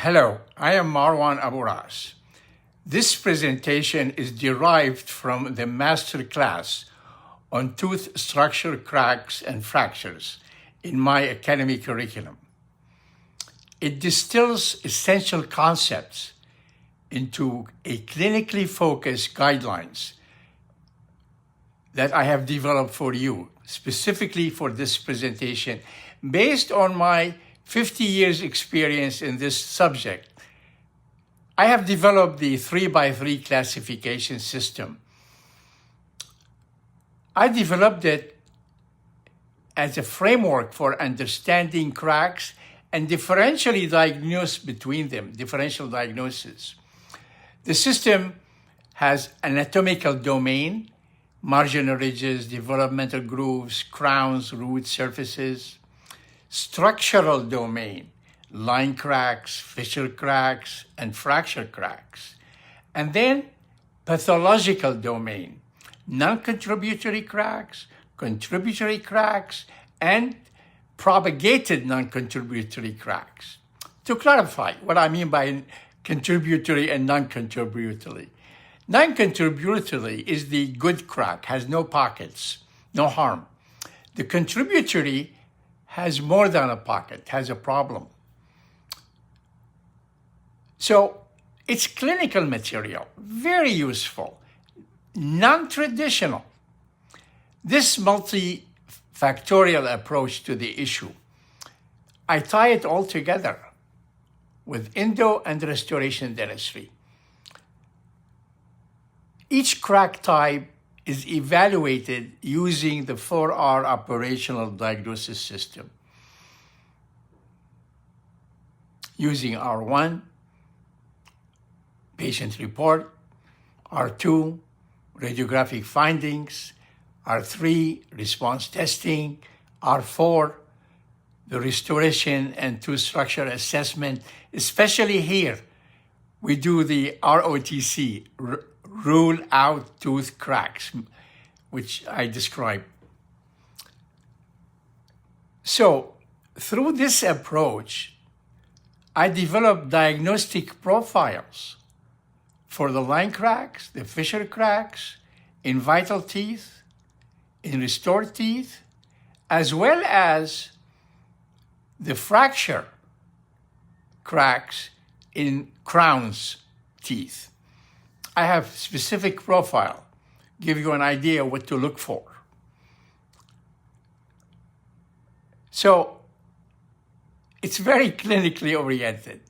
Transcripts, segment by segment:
Hello, I am Marwan Aburas. This presentation is derived from the master class on tooth structure cracks and fractures in my academic curriculum. It distills essential concepts into a clinically focused guidelines that I have developed for you, specifically for this presentation, based on my 50 years experience in this subject. I have developed the 3x3 classification system. I developed it as a framework for understanding cracks and differentially diagnose between them, differential diagnosis. The system has anatomical domain, marginal ridges, developmental grooves, crowns, root surfaces, structural domain, line cracks, fissure cracks, and fracture cracks. And then pathological domain, non-contributory cracks, contributory cracks, and propagated non-contributory cracks. To clarify what I mean by contributory and non-contributory. Non-contributory is the good crack, has no pockets, no harm. The contributory has more than a pocket, has a problem. So it's clinical material, very useful, non-traditional. This multifactorial approach to the issue, I tie it all together with endo and restoration dentistry. Each crack type is evaluated using the 4R operational diagnosis system. Using R1, patient report, R2, radiographic findings, R3, response testing, R4, the restoration and tooth structure assessment. Especially here, we do the ROTC, rule out tooth cracks, which I described. So through this approach, I developed diagnostic profiles for the line cracks, the fissure cracks, in vital teeth, in restored teeth, as well as the fracture cracks in crowns teeth. I have specific profile, give you an idea what to look for. So it's very clinically oriented.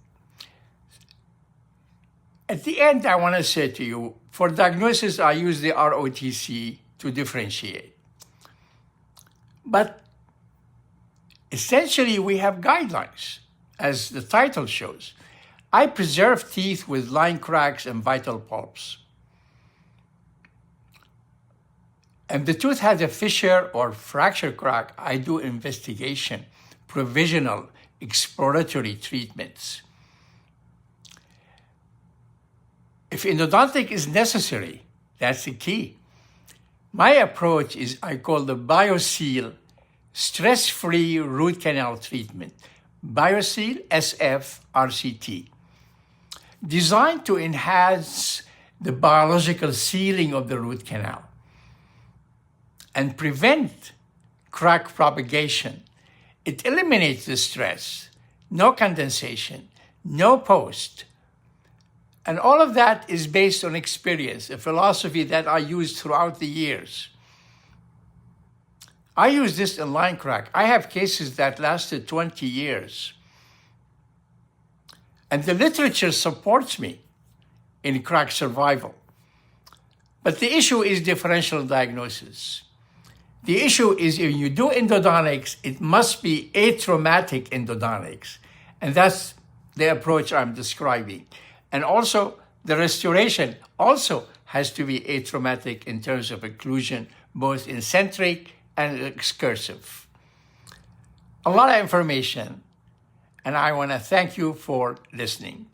At the end, I want to say to you, for diagnosis, I use the ROTC to differentiate. But essentially, we have guidelines, as the title shows. I preserve teeth with line cracks and vital pulps. And the tooth has a fissure or fracture crack, I do investigation, provisional, exploratory treatments. If endodontic is necessary, that's the key. My approach is I call the BioSeal stress-free root canal treatment, BioSeal SF RCT, designed to enhance the biological sealing of the root canal and prevent crack propagation. It eliminates the stress, no condensation, no post. And all of that is based on experience, a philosophy that I used throughout the years. I use this in line crack. I have cases that lasted 20 years. And the literature supports me in crack survival. But the issue is differential diagnosis. The issue is if you do endodontics, it must be atraumatic endodontics. And that's the approach I'm describing. And also, the restoration also has to be atraumatic in terms of occlusion, both eccentric and excursive. A lot of information, and I want to thank you for listening.